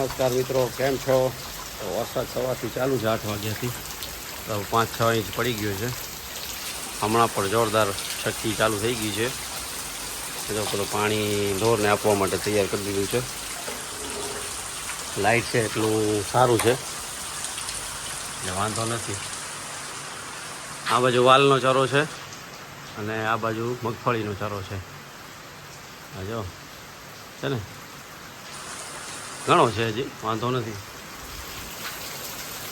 નમસ્કાર મિત્રો, કેમ છો? તો વરસાદ સવારથી ચાલુ છે 8 વાગ્યાથી. 5-6 ઇંચ પડી ગયો છે. હમણાં પણ જોરદાર છઠ્ઠી ચાલુ થઈ ગઈ છે. જો પેલું પાણી ઢોરને આપવા માટે તૈયાર કરી દીધું છે. લાઇટ છે એટલું સારું છે એટલે વાંધો નથી. આ બાજુ વાલનો ચરો છે અને આ બાજુ મગફળીનો ચરો છે. હા જો છે ને, ઘણો છે, હજી વાંધો નથી.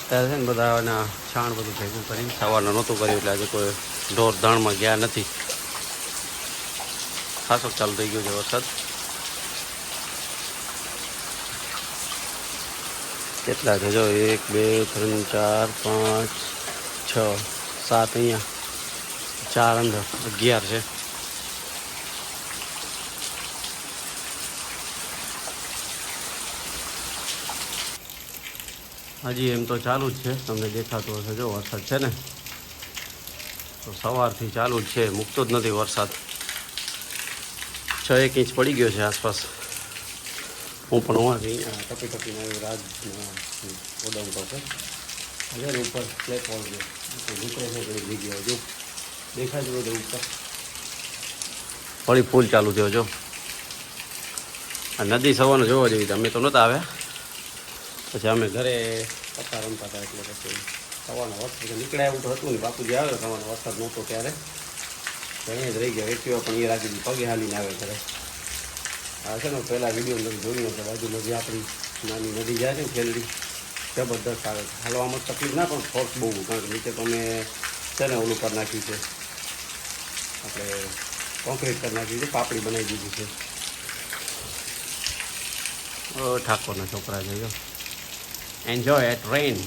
ત્યારે છે ને બધા એના છાણ બધું ભેગું કરીને સવારનું નહોતું કર્યું એટલે આજે કોઈ ઢોર ધાણમાં ગયા નથી. ખાસો ચાલુ થઈ ગયો છે વરસાદ. કેટલા છે જો, 1 2 3 4 5 6 7, અહીંયા 4 અંદર 11 છે. હજી એમ તો ચાલુ જ છે, તમને દેખાતું હશે. જો વરસાદ છે ને, તો સવારથી ચાલુ જ છે, મૂકતો જ નથી વરસાદ. 6-1 ઇંચ પડી ગયો છે આસપાસ. હું પણ હોવાથી ટપી ટપીને આવ્યું રાજના ગોડાઉન પાસે. હજાર ઉપર ફ્લેટ હોલ છે, નીકળે છે ઘણી જગ્યાએ. જો દેખાય છે બધું ઉપર. ફરી ફૂલ ચાલુ થયો જો. આ નદી સવારનું જોવા જેવી. અમે તો નહોતા આવ્યા, પછી અમે ઘરે પત્તા રમતા હતા એટલે પછી સવારનો વરસાદ નીકળ્યા એવું તો હતું ને. બાપુજી આવ્યો સવારનો વરસાદ નહોતો ત્યારે, અહીંયા જ રહી ગયા. એક્ટિવા પણ એ રાખી દીધી, પગે હાલીને આવે ઘરે. આ છે ને પહેલાં વિડીયો તમે જોયું હશે, બાજુમાં જે આપણી નાની નદી જાય છે ને ખેલડી, જબરદસ્ત આવે છે. હાલવામાં તકલીફ ના, પણ ફોર્સ બહુ, કારણ કે નીચે તો અમે છે ને ઓલું કરી નાખ્યું છે, આપણે કોન્ક્રીટ કરી નાખ્યું છે, પાપડી બનાવી દીધી છે. ઠાકોરના છોકરા છે જો, એન્જોય એટ રેન.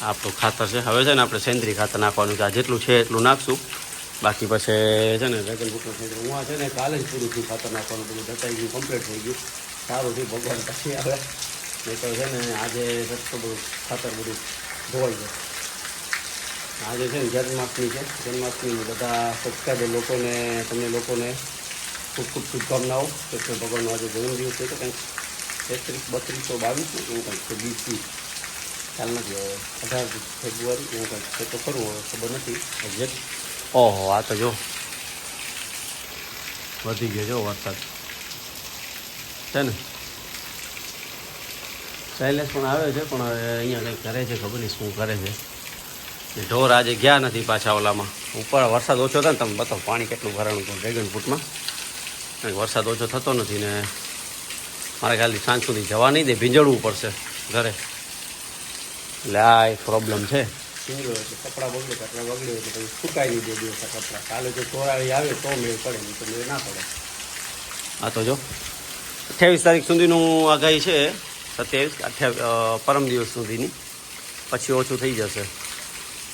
આપણું ખાતર છે. હવે છે ને આપણે સેન્દ્રીય ખાતર નાખવાનું છે. આ જેટલું છે એટલું નાખશું, બાકી પછી છે ને ડ્રેગન ફ્રૂટનું છે. હું આ છે ને કાલે જ પૂરું થયું ખાતર નાખવાનું, બધું દટાઈ ગયું, કમ્પ્લીટ થઈ ગયું. સારું થયું, ભગવાન પછી આવે. નહીં તો છે ને આજે રસ્તો બધું ખાતર બધું ધોવાઈ જાય. આજે છે ને જન્માષ્ટમી છે. જન્માષ્ટમી બધા સબસ્ક્રાઈબર લોકોને, તમને લોકોને ખૂબ ખૂબ શુભકામનાઓ. કૃષ્ણ ભગવાનનો આજે જન્મદિવસ છે. તો કંઈક 33, 32, 22 એવું કંઈક છે, 20 ખ્યાલ નથી. હવે 18 ફેબ્રુઆરી એવું કંઈક છે તો ખરું, હવે ખબર નથી એક્ઝેક્ટ. ઓહો, આ તો જો વધી ગયો જો વરસાદ છે ને. શૈલેષ પણ આવે છે, પણ હવે અહીંયા કંઈક કરે છે, ખબર નહીં શું કરે છે. ઢોર આજે ગયા નથી પાછા ઓલામાં ઉપર. વરસાદ ઓછો થાય ને, તમે બતાવો પાણી કેટલું ભરાણું હતું ડ્રેગન ફ્રૂટમાં. વરસાદ ઓછો થતો નથી ને મારે ખાલી સાંજ સુધી જવા નહીં દે, ભીંજળવું પડશે ઘરે. એટલે આ એક પ્રોબ્લેમ છે. ભીંજળો એટલે કપડાં બગડે, એટલે પછી સુકાઈ નહીં દે દિવસ કપડાં. કાલે જો ચોરાળી આવે તો મેળ પડે, નહીં તો મેળ ના પડે. આ તો જો 28 તારીખ સુધીનું આગાહી છે, 27-28 પરમ દિવસ સુધીની. પછી ઓછું થઈ જશે.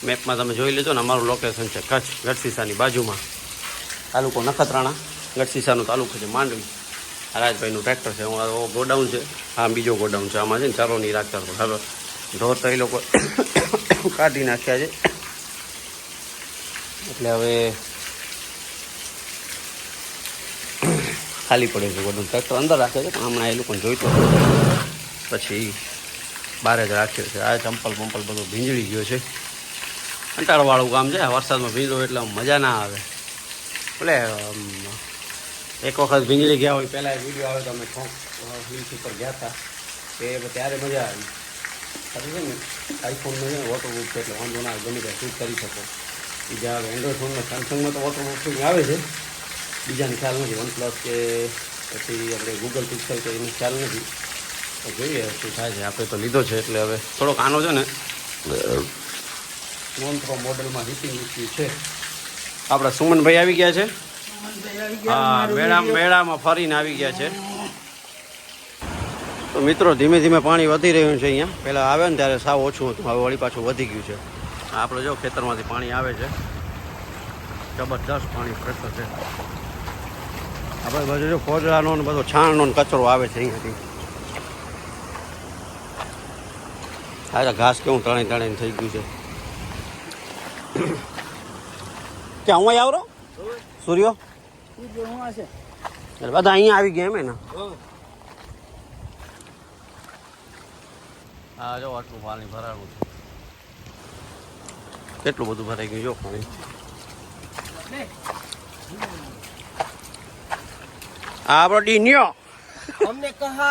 મેપમાં તમે જોઈ લેજો ને, અમારું લોકેશન છે કચ્છ, ગઢસીસાની બાજુમાં. તાલુકો નખત્રાણા, ગઢસીસાનો તાલુકો છે માંડવી. રાજભાઈનું ટ્રેક્ટર છે, ગોડાઉન છે. હા, બીજો ગોડાઉન છે. આમાં છે ને ચારોની રાખતા હવે ઢોર તો એ લોકો કાઢી નાખ્યા છે, એટલે હવે ખાલી પડે છે ગોડાઉન. ટ્રેક્ટર અંદર રાખે છે, પણ હમણાં એ લોકોને જોઈતો પછી બહાર જ રાખ્યો છે. આ ચંપલ બધું ભીંજળી ગયો છે. કંટાળવાળું કામ છે. વરસાદમાં ભીંજો એટલે મજા ના આવે. એટલે એક વખત ભીંજળી ગયા હોય, પહેલાં વિડીયો આવે તો અમે હિલ્સ ઉપર ગયા હતા, ત્યારે મજા આવી. છે ને આઈફોનનું છે ને વોટરપ્રૂફ છે, એટલે વાંધો ના આવે, ગમે ત્યાં શૂટ કરી શકો. બીજા એન્ડ્રોઈડ ફોનમાં, સેમસંગમાં તો વોટરપ્રૂફ આવે છે, બીજાને ખ્યાલ નથી. વનપ્લસ કે પછી આપણે ગૂગલ પિક્સલ કે એનો ખ્યાલ નથી. તો જોઈએ શું થાય છે. આપણે તો લીધો છે એટલે હવે થોડોક આનો છે ને નોન પ્રો મોડલમાં હીટિંગ ઇસ્યુ છે. આપણા સુમનભાઈ આવી ગયા છે. હા, મેળામાં ફરીને આવી ગયા છે. તો મિત્રો ધીમે ધીમે પાણી વધી રહ્યું છે અહીંયા. પહેલાં આવે ને ત્યારે સાવ ઓછું હતું, હવે વળી પાછું વધી ગયું છે. આપણે જો ખેતરમાંથી પાણી આવે છે, જબરદસ્ત પાણી પ્રેશર છે. આપણે બાજુ જો કોદળાનો ને બધો છાણનો ને કચરો આવે છે અહીંયાથી. આ ઘાસ કેવું તણે થઈ ગયું છે. ક્યાં હું આવરો સૂર્યો એટલે બધા અહીંયા આવી ગયા એમ ને. હા જો આટલું પાણી ભરાણું છે. કેટલું બધું ભરાઈ ગયું જો પાણી. આપણો ડીન્યો हमने कहा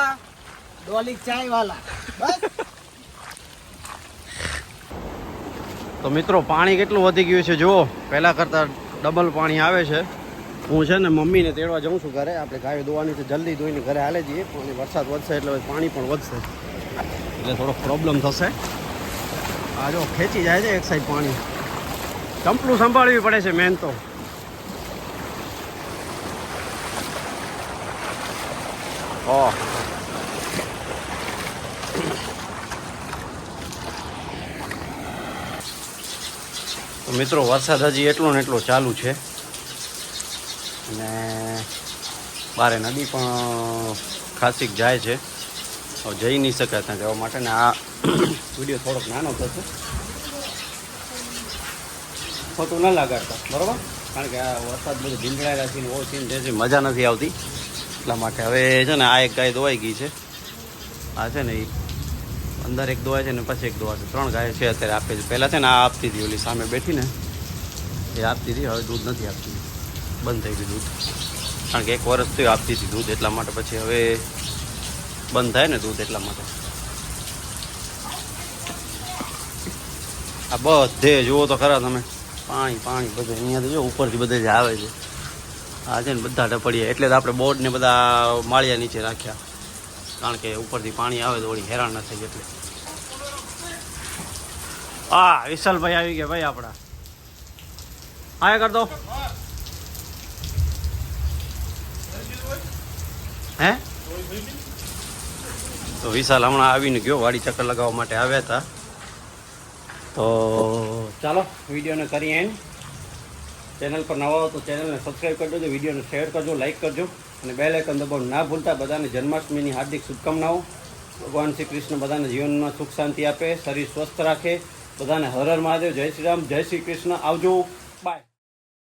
डॉली चाय वाला बस। તો મિત્રો પાણી કેટલું વધી ગયું છે જુઓ, પહેલાં કરતાં ડબલ પાણી આવે છે. હું છે ને મમ્મીને તેડવા જાઉં છું ઘરે. આપણે ગાયો દોવાની છે, જલ્દી ધોઈને ઘરે હાલે જઈએ. અને વરસાદ વધશે એટલે પાણી પણ વધશે, એટલે થોડોક પ્રોબ્લેમ થશે. આ જો ખેંચી જાય છે એક સાઈડ પાણી. ચંપલું સંભાળવી પડે છે મેન તો. ઓહ તો મિત્રો વરસાદ હજી એટલો ને એટલો ચાલુ છે. અને બારે નદી પણ ખાસી જાય છે. હવે જઈ નહીં શકાય ત્યાં જવા માટે. ને આ વિડીયો થોડોક નાનો થશે, ખોટું ન લગાડતા બરાબર, કારણ કે આ વરસાદ બધું ભીંજળાયેલા છે, બહુ સીન છે, મજા નથી આવતી એટલા માટે. હવે છે ને આ એક ગાય દોવાઈ ગઈ છે. આ છે ને એ અંદર એક દોવાય છે ને પછી એક દોવા છે. 3 ગાય છે અત્યારે આપે છે. પહેલાં છે ને આ આપતી હતી, ઓલી સામે બેઠી ને એ આપતી હતી. હવે દૂધ નથી આપતી, બંધ થઈ ગયું દૂધ. કારણ કે 1 વર્ષથી આપતી હતી દૂધ, એટલા માટે. પછી હવે બંધ થાય ને દૂધ, એટલા માટે. આ બધે જુઓ તો ખરા તમે, પાણી પાણી બધે. અહીંયા તો જો ઉપરથી બધે જ આવે છે. આ છે ને બધા ટપડીયા, એટલે જ આપણે બોર્ડને બધા માળિયા નીચે રાખ્યા, કારણ કે ઉપરથી પાણી આવે તો વળી હેરાન ન થાય એટલે. હા વિશાલભાઈ આવી ગયા ભાઈ આપણા. હા કર દો. હે તો વિશાલ હમણાં આવીને ગયો, વાડી ચક્કર લગાવવા માટે આવ્યા હતા. તો ચાલો વિડીયોને કરીએ એન્ડ. ચેનલ પર નવા હો તો ચેનલને સબસ્ક્રાઈબ કરી દેજો, વિડીયોને શેર કરજો, લાઈક કરજો અને બેલ આઇકન દબાવવાનું ના ભૂલતા. બધાને જન્માષ્ટમીની હાર્દિક શુભકામનાઓ. ભગવાન શ્રી કૃષ્ણ બધાને જીવનમાં સુખ શાંતિ આપે, શરીર સ્વસ્થ રાખે. બધાને હર હર મહાદેવ, જય શ્રી રામ, જય શ્રી કૃષ્ણ. આવજો, બાય.